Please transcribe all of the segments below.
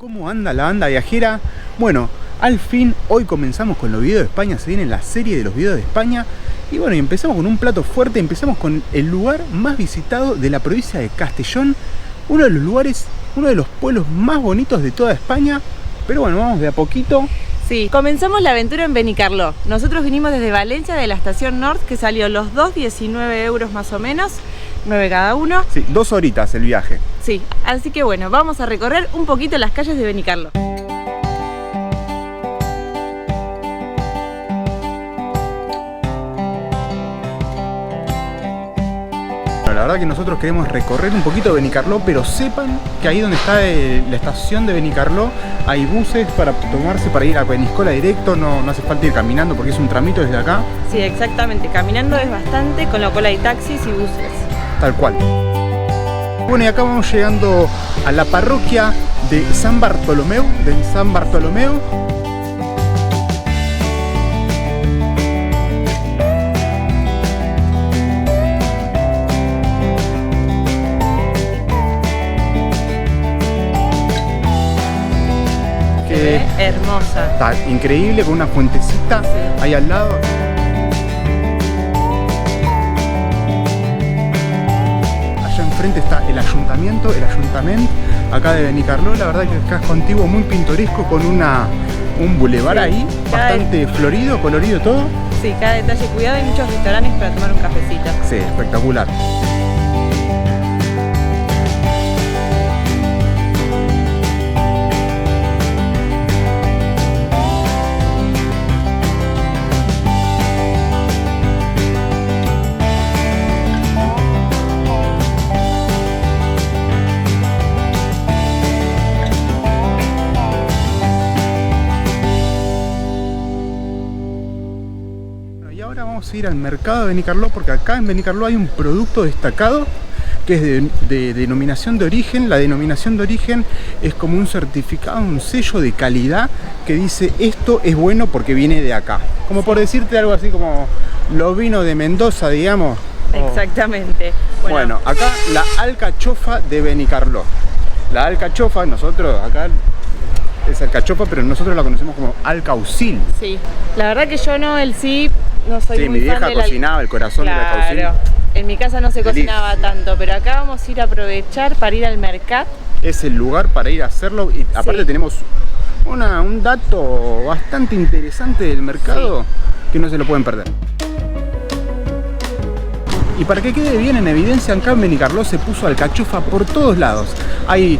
¿Cómo anda la banda viajera? Bueno, al fin, hoy comenzamos con los videos de España, se viene la serie de los videos de España. Y bueno, y empezamos con un plato fuerte, empezamos con el lugar más visitado de la provincia de Castellón. Uno de los lugares, uno de los pueblos más bonitos de toda España. Pero bueno, vamos de a poquito. Sí, comenzamos la aventura en Benicarló. Nosotros vinimos desde Valencia, de la estación Norte, que salió los dos, 19 euros más o menos, 9 cada uno. Sí, 2 horitas el viaje. Sí, así que bueno, vamos a recorrer un poquito las calles de Benicarló. La verdad que nosotros queremos recorrer un poquito Benicarló, pero sepan que ahí donde está la estación de Benicarló hay buses para tomarse, para ir a Peñíscola directo, no hace falta ir caminando porque es un tramito desde acá. Sí, exactamente, caminando es bastante, con lo cual hay taxis y buses. Tal cual. Bueno, y acá vamos llegando a la parroquia de San Bartolomeu, Hermosa. Está increíble, con una fuentecita ahí al lado. Allá enfrente está el ayuntamiento acá de Benicarló. La verdad que es un casco antiguo muy pintoresco con un bulevar ahí, bastante florido, colorido todo. Sí, cada detalle cuidado, hay muchos restaurantes para tomar un cafecito. Sí, espectacular. Vamos a ir al mercado de Benicarló porque acá en Benicarló hay un producto destacado que es de denominación de origen. La denominación de origen es como un certificado, un sello de calidad que dice esto es bueno porque viene de acá. Como por decirte algo así como los vinos de Mendoza, digamos. Exactamente. Bueno, acá la alcachofa de Benicarló. La alcachofa, nosotros acá es alcachofa, pero nosotros la conocemos como alcaucil. Sí, la verdad que yo no, no soy muy mi vieja fan de cocinaba el corazón del alcaucil. En mi casa no se cocinaba tanto, pero acá vamos a ir a aprovechar para ir al mercado. Es el lugar para ir a hacerlo y aparte tenemos un dato bastante interesante del mercado que no se lo pueden perder. Y para que quede bien en evidencia, acá en Benicarló se puso alcachofa por todos lados. Hay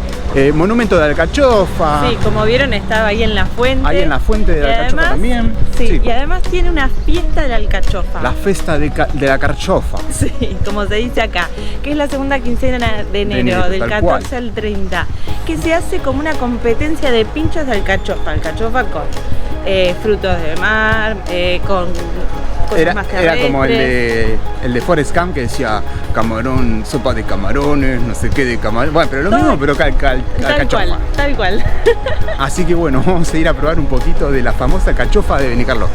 monumento de alcachofa. Sí, como vieron estaba ahí en la fuente. Ahí en la fuente de la alcachofa también. Sí, y además tiene una fiesta de la alcachofa. La fiesta de la carchofa. Sí, como se dice acá, que es la segunda quincena de enero del 14 al 30, que se hace como una competencia de pinchos de alcachofa. Alcachofa con frutos de mar, con cosas más terrestres. Era como el de Forrest Gump que decía camarón, sopa de camarones, no sé qué de camarón. Bueno, pero lo mismo, pero alcachofa. Tal cual. Así que bueno, vamos a ir a probar un poquito de la famosa alcachofa de Benicarló.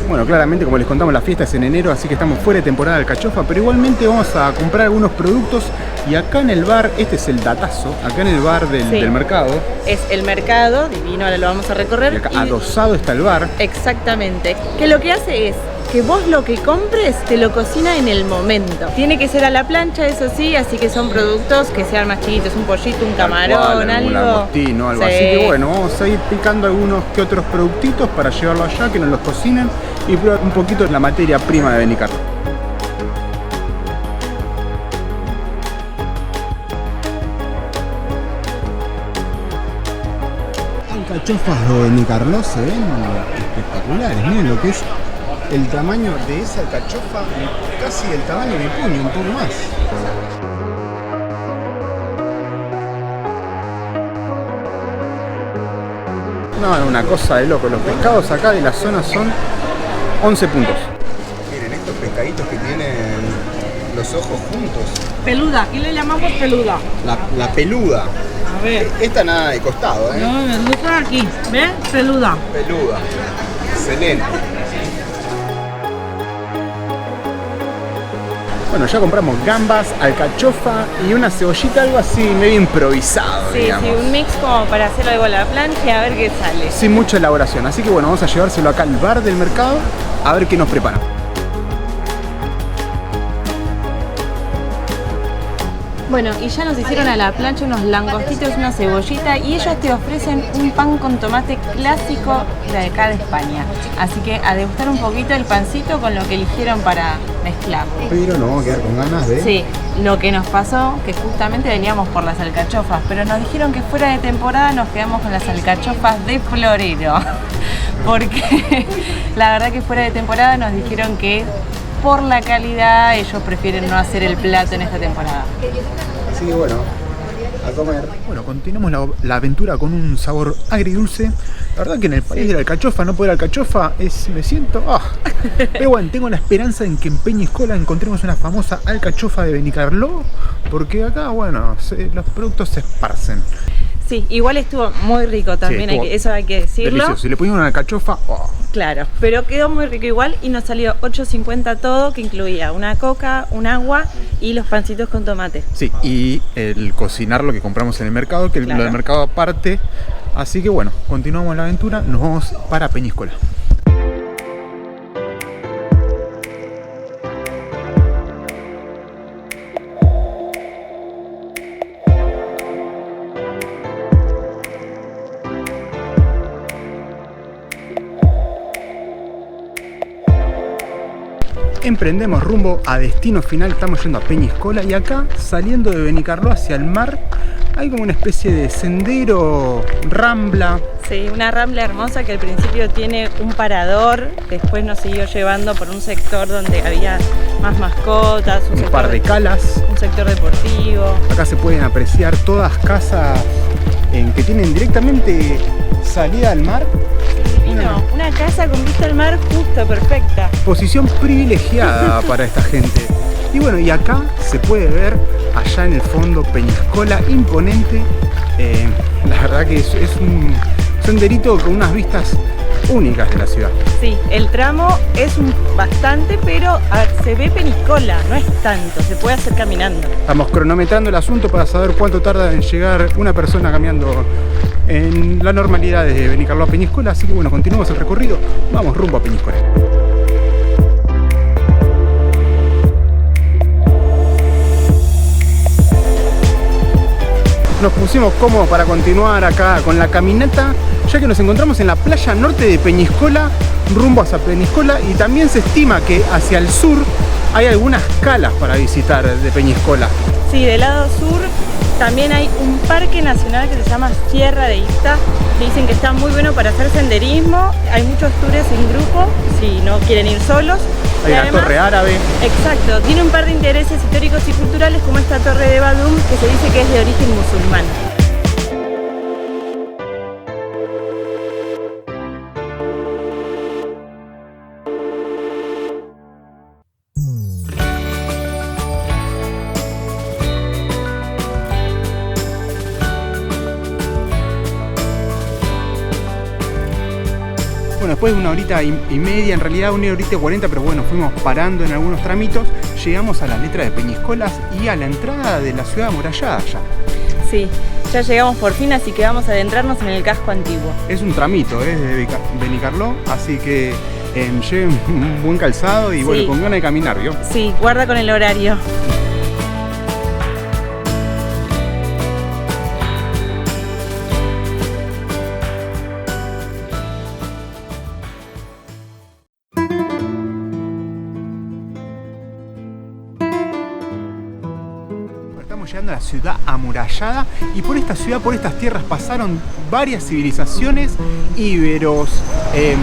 Bueno, claramente, como les contamos, la fiesta es en enero, así que estamos fuera de temporada de alcachofa, pero igualmente vamos a comprar algunos productos. Y acá en el bar, este es el datazo, acá en el bar del mercado. Es el mercado, divino, ahora lo vamos a recorrer. Y acá adosado está el bar. Exactamente, que lo que hace es que vos lo que compres te lo cocina en el momento. Tiene que ser a la plancha, eso sí, así que son productos que sean más chiquitos, un pollito, un camarón, algo. Un langostino, algo así. Que bueno, vamos a ir picando algunos que otros productitos para llevarlo allá, que nos los cocinen y probar un poquito la materia prima de Benicarló. Alcachofas de Benicarló se ven espectaculares, miren lo que es el tamaño de esa alcachofa, casi el tamaño de mi puño, un poco más. No, una cosa de loco, los pescados acá de la zona son 11 puntos. Miren, estos pescaditos que tienen los ojos juntos. Peluda, aquí le llamamos peluda. La peluda. A ver. Esta nada de costado, ¿eh? No, me gusta aquí. ¿Ves? Peluda. Peluda. Excelente. Bueno, ya compramos gambas, alcachofa y una cebollita, algo así medio improvisado, Sí, digamos. sí, un mix como para hacerlo algo a la plancha y a ver qué sale. Sin mucha elaboración, así que bueno, vamos a llevárselo acá al bar del mercado a ver qué nos preparan. Bueno, y ya nos hicieron a la plancha unos langostitos, una cebollita y ellos te ofrecen un pan con tomate clásico de acá de España. Así que a degustar un poquito el pancito con lo que eligieron para mezclar. Pero nos vamos a quedar con ganas de... Sí, lo que nos pasó, que justamente veníamos por las alcachofas, pero nos dijeron que fuera de temporada nos quedamos con las alcachofas de florero. Porque la verdad que fuera de temporada nos dijeron que por la calidad ellos prefieren no hacer el plato en esta temporada. Así que bueno, a comer. Bueno, continuamos la aventura con un sabor agridulce. La verdad que en el país de la alcachofa, no poder alcachofa, me siento... Pero bueno, tengo la esperanza en que en Peñíscola encontremos una famosa alcachofa de Benicarló, porque acá, bueno, los productos se esparcen. Sí, igual estuvo muy rico también, Sí, eso hay que decirlo. Delicioso, si le ponían una alcachofa... Claro, pero quedó muy rico igual y nos salió 8.50 todo, que incluía una coca, un agua y los pancitos con tomate. Sí, y el cocinar lo que compramos en el mercado, que Claro. lo del mercado aparte. Así que bueno, continuamos la aventura, nos vamos para Peñíscola. Emprendemos rumbo a destino final, estamos yendo a Peñíscola y acá, saliendo de Benicarló hacia el mar, hay como una especie de sendero, rambla. Sí, una rambla hermosa que al principio tiene un parador, después nos siguió llevando por un sector donde había más mascotas, Un par de calas. un sector deportivo. Acá se pueden apreciar todas casas que tienen directamente salida al mar. Divino, una casa con vista al mar justo, perfecta. Posición privilegiada para esta gente. Y bueno, y acá se puede ver allá en el fondo Peñíscola, imponente. La verdad que es un senderito con unas vistas únicas de la ciudad. Sí, el tramo es bastante, pero a ver, se ve Peñíscola, no es tanto, se puede hacer caminando. Estamos cronometrando el asunto para saber cuánto tarda en llegar una persona caminando en la normalidad de Benicarló a Peñíscola. Así que bueno, continuamos el recorrido, vamos rumbo a Peñíscola. Nos pusimos cómodos para continuar acá con la caminata, ya que nos encontramos en la playa norte de Peñíscola, rumbo hacia Peñíscola, y también se estima que hacia el sur hay algunas calas para visitar de Peñíscola. Sí, del lado sur también hay un parque nacional que se llama Sierra de Ista, que dicen que está muy bueno para hacer senderismo, hay muchos tours en grupo, si no quieren ir solos. Hay Y la además, torre árabe. Exacto, tiene un par de intereses históricos y culturales como esta torre de Badum, que se dice que es de origen musulmán. Bueno, después de una horita y media, en realidad una horita y 40, pero bueno, fuimos parando en algunos tramitos, llegamos a la letra de Peñíscolas y a la entrada de la ciudad amurallada ya. Sí, ya llegamos por fin, así que vamos a adentrarnos en el casco antiguo. Es un tramito, desde Benicarló, así que lleven un buen calzado y bueno, Sí. con ganas de caminar, ¿vio? Sí, guarda con el horario. Estamos llegando a la ciudad amurallada y por esta ciudad, por estas tierras pasaron varias civilizaciones, íberos,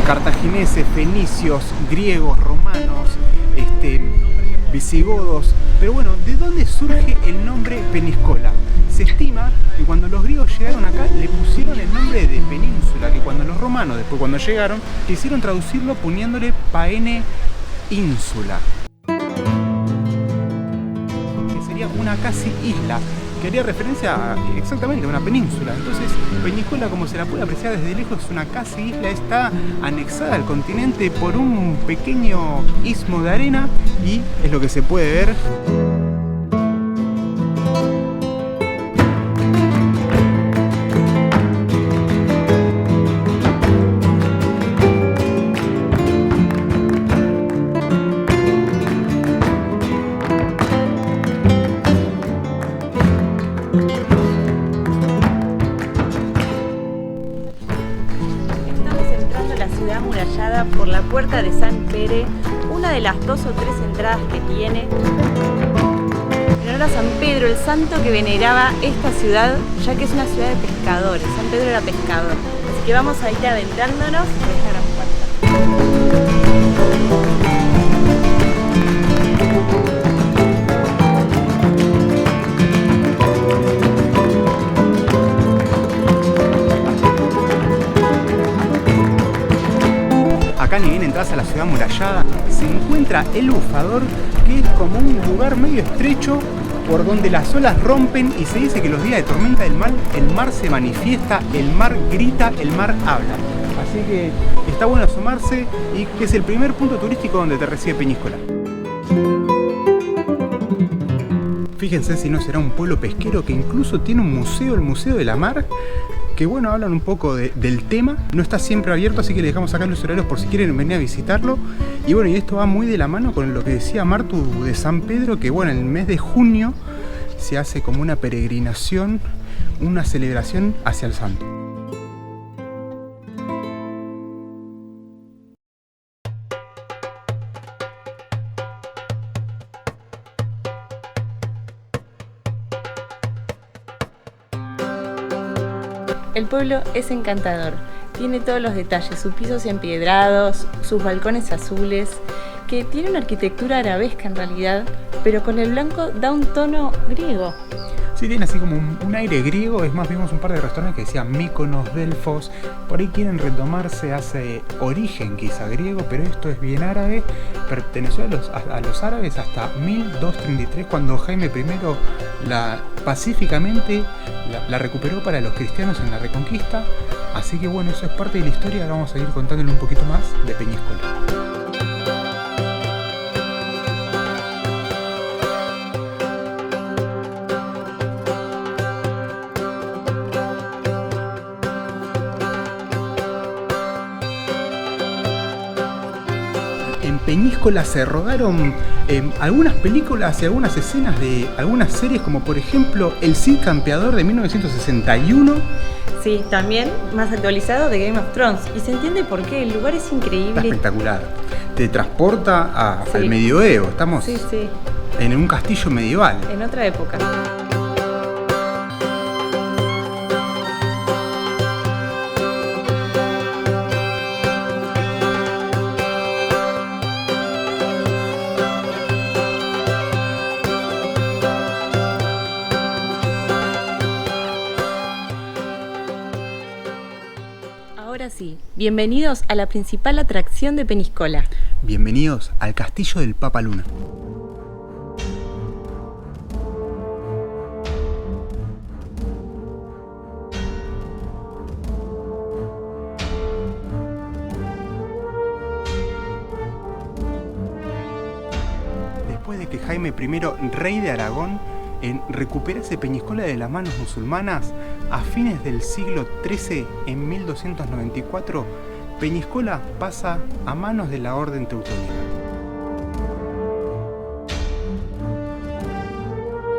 cartagineses, fenicios, griegos, romanos, visigodos. Pero bueno, ¿de dónde surge el nombre Peñíscola? Se estima que cuando los griegos llegaron acá le pusieron el nombre de península, que cuando los romanos, después cuando llegaron, quisieron traducirlo poniéndole Paene ínsula. Una casi isla. que haría referencia exactamente a una península. Entonces, Peñíscola, como se la puede apreciar desde lejos, es una casi isla, está anexada al continente por un pequeño istmo de arena y es lo que se puede ver. Por la puerta de San Pere, una de las 2 o 3 entradas que tiene, en honor a San Pedro, el santo que veneraba esta ciudad, ya que es una ciudad de pescadores. San Pedro era pescador, así que vamos a ir adentrándonos en esta gran puerta. Acá ni bien entras a la ciudad amurallada, se encuentra el bufador, que es como un lugar medio estrecho por donde las olas rompen y se dice que los días de tormenta del mar, el mar se manifiesta, el mar grita, el mar habla. Así que está bueno asomarse y que es el primer punto turístico donde te recibe Peñíscola. Fíjense si no será un pueblo pesquero que incluso tiene un museo, el Museo de la Mar, que bueno, hablan un poco del tema. No está siempre abierto, así que le dejamos acá los horarios por si quieren venir a visitarlo. Y bueno, y esto va muy de la mano con lo que decía Martu de San Pedro, que bueno, en el mes de junio se hace como una peregrinación, una celebración hacia el santo. El pueblo es encantador, tiene todos los detalles, sus pisos empiedrados, sus balcones azules, que tiene una arquitectura arabesca en realidad, pero con el blanco da un tono griego. Sí, tiene así como un aire griego. Es más, vimos un par de restaurantes que decían Mykonos, Delfos. Por ahí quieren retomarse hace origen quizá griego, pero esto es bien árabe. Perteneció a los árabes hasta 1233, cuando Jaime I pacíficamente la recuperó para los cristianos en la Reconquista. Así que bueno, eso es parte de la historia. Ahora vamos a ir contándole un poquito más de Peñíscola. En Peñíscola se rodaron algunas películas y algunas escenas de algunas series, como por ejemplo El Cid Campeador de 1961. Sí, también más actualizado de Game of Thrones. Y se entiende por qué, el lugar es increíble. Está espectacular. Te transporta al medioevo. Estamos en un castillo medieval. En otra época. Ahora sí, bienvenidos a la principal atracción de Peñíscola. Bienvenidos al castillo del Papa Luna. Después de que Jaime I, rey de Aragón, recuperase Peñíscola de las manos musulmanas, a fines del siglo XIII, en 1294, Peñíscola pasa a manos de la Orden Teutónica.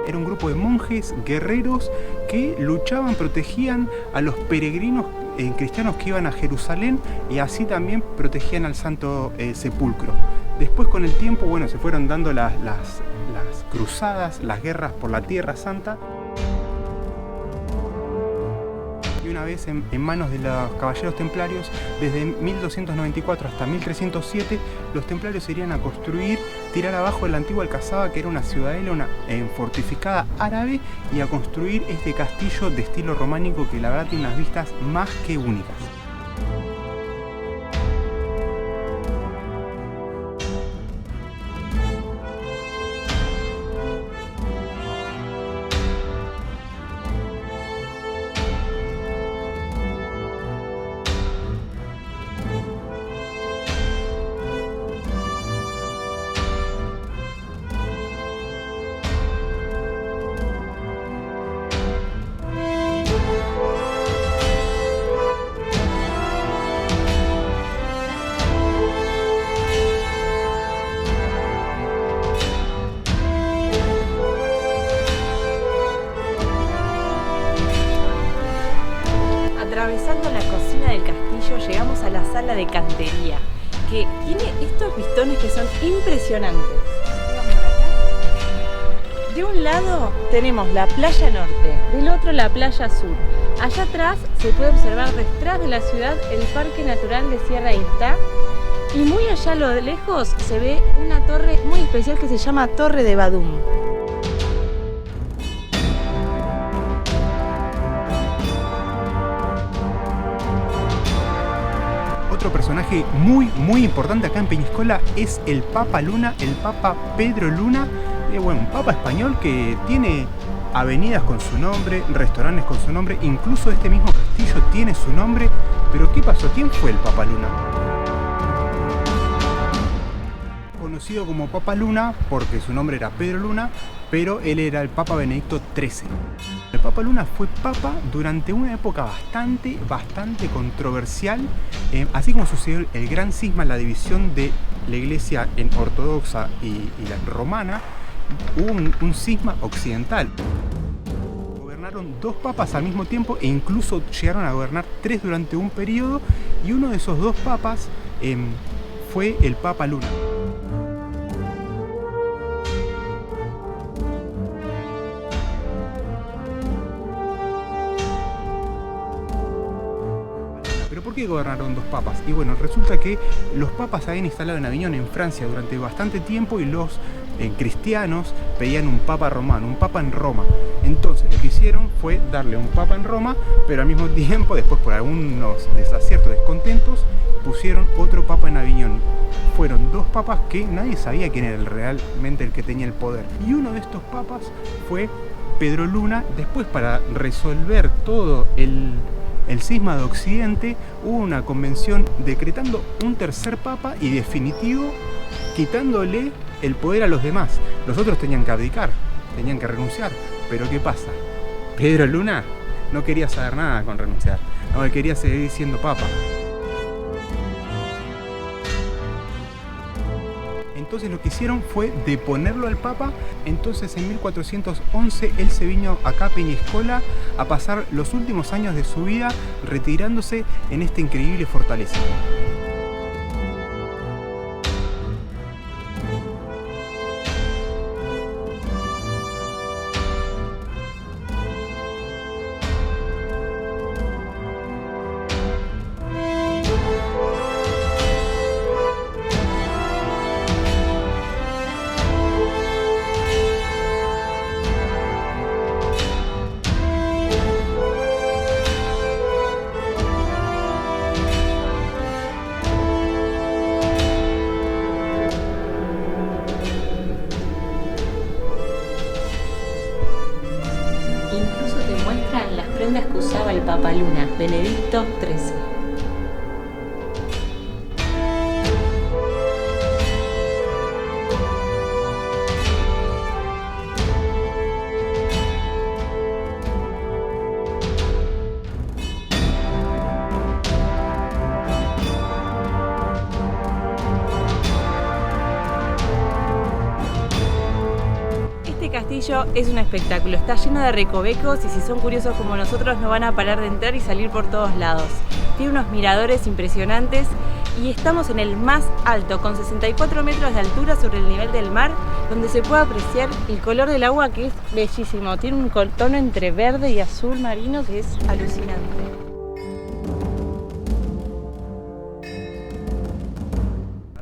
Era un grupo de monjes guerreros que luchaban, protegían a los peregrinos cristianos que iban a Jerusalén y así también protegían al Santo Sepulcro. Después, con el tiempo, bueno, se fueron dando las cruzadas, las guerras por la Tierra Santa. Y una vez en manos de los caballeros templarios, desde 1294 hasta 1307, los templarios se irían a construir, tirar abajo la antigua Alcazaba, que era una ciudadela fortificada árabe, y a construir este castillo de estilo románico que la verdad tiene unas vistas más que únicas. atravesando la cocina del castillo llegamos a la sala de cantería, que tiene estos pistones que son impresionantes. De un lado tenemos la playa norte, del otro la playa sur. Allá atrás se puede observar detrás de la ciudad el Parque Natural de Sierra Ista. Y muy allá a lo lejos se ve una torre muy especial que se llama Torre de Badum. Otro personaje muy importante acá en Peñíscola es el Papa Luna, el Papa Pedro Luna. Un papa español que tiene avenidas con su nombre, restaurantes con su nombre, incluso este mismo castillo tiene su nombre. Pero ¿qué pasó? ¿Quién fue el Papa Luna? Conocido como Papa Luna porque su nombre era Pedro Luna, pero él era el Papa Benedicto XIII. El Papa Luna fue papa durante una época bastante controversial, así como sucedió el gran cisma, la división de la iglesia en ortodoxa y la romana. Hubo un cisma occidental. Gobernaron 2 papas al mismo tiempo e incluso llegaron a gobernar 3 durante un periodo, y uno de esos 2 papas fue el Papa Luna. ¿Pero por qué gobernaron 2 papas? Y bueno, resulta que los papas se habían instalado en Aviñón, en Francia, durante bastante tiempo, y los cristianos pedían un papa romano, un papa en Roma. Entonces lo que hicieron fue darle un papa en Roma, pero al mismo tiempo, después por algunos desaciertos, descontentos, pusieron otro papa en Aviñón. Fueron 2 papas que nadie sabía quién era realmente el que tenía el poder. Y uno de estos papas fue Pedro Luna. Después, para resolver todo el cisma de Occidente, hubo una convención decretando un tercer papa y definitivo, quitándole el poder a los demás. Los otros tenían que abdicar, tenían que renunciar. Pero ¿qué pasa? Pedro Luna no quería saber nada con renunciar, no, él quería seguir siendo papa. Entonces lo que hicieron fue deponerlo al papa. Entonces en 1411 él se vino acá a Peñíscola a pasar los últimos años de su vida retirándose en esta increíble fortaleza. Que usaba el Papa Luna, Benedicto XIII. Castillo es un espectáculo, está lleno de recovecos y si son curiosos como nosotros no van a parar de entrar y salir por todos lados. Tiene unos miradores impresionantes y estamos en el más alto, con 64 metros de altura sobre el nivel del mar, donde se puede apreciar el color del agua, que es bellísimo. Tiene un tono entre verde y azul marino que es alucinante.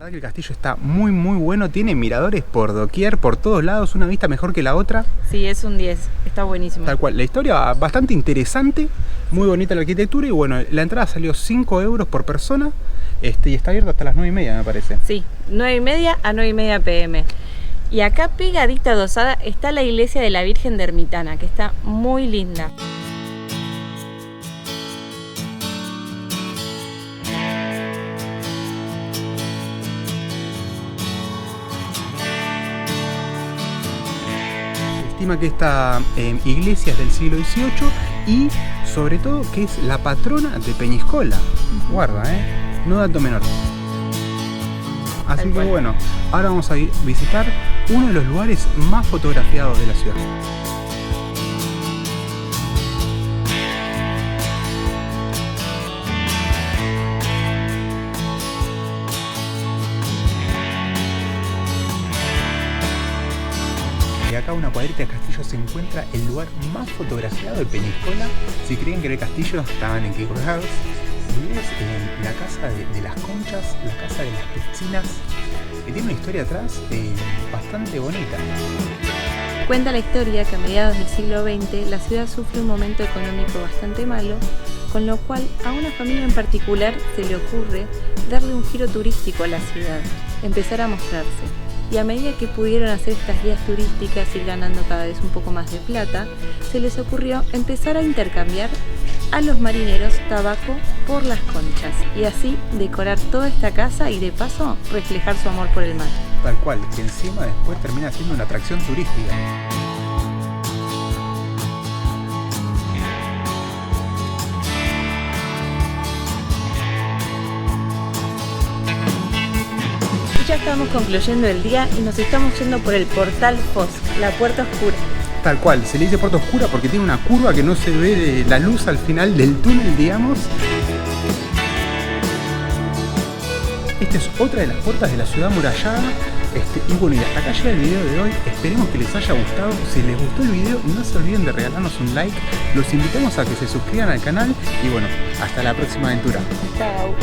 Que el castillo está muy bueno, tiene miradores por doquier, por todos lados, una vista mejor que la otra. Sí, es un 10, está buenísimo. Tal cual, la historia bastante interesante, muy bonita la arquitectura y bueno, la entrada salió 5 euros por persona y está abierto hasta las 9:30 me parece. Sí, 9:30 a 9:30 p.m. Y acá pegadita adosada está la iglesia de la Virgen de Ermitana, que está muy linda. Estima que esta iglesia es del siglo XVIII y sobre todo que es la patrona de Peñíscola. Guarda, no dato menor. Así que bueno, ahora vamos a visitar uno de los lugares más fotografiados de la ciudad. acá a una cuadrita de Castillo se encuentra el lugar más fotografiado de Peñíscola. Si creen que era el Castillo, estaban equivocados. Y es la casa de las conchas, la casa de las piscinas, que tiene una historia atrás bastante bonita. Cuenta la historia que a mediados del siglo XX la ciudad sufre un momento económico bastante malo, con lo cual a una familia en particular se le ocurre darle un giro turístico a la ciudad, empezar a mostrarse. Y a medida que pudieron hacer estas guías turísticas y ir ganando cada vez un poco más de plata, se les ocurrió empezar a intercambiar a los marineros tabaco por las conchas y así decorar toda esta casa y de paso reflejar su amor por el mar. Tal cual, que encima después termina siendo una atracción turística. Ya estamos concluyendo el día y nos estamos yendo por el portal Foz, la puerta oscura. Tal cual, se le dice puerta oscura porque tiene una curva que no se ve de la luz al final del túnel, digamos. Esta es otra de las puertas de la ciudad amurallada. Y bueno, y hasta acá llega el video de hoy. Esperemos que les haya gustado. Si les gustó el video, no se olviden de regalarnos un like. Los invitamos a que se suscriban al canal. Y bueno, hasta la próxima aventura. Chao.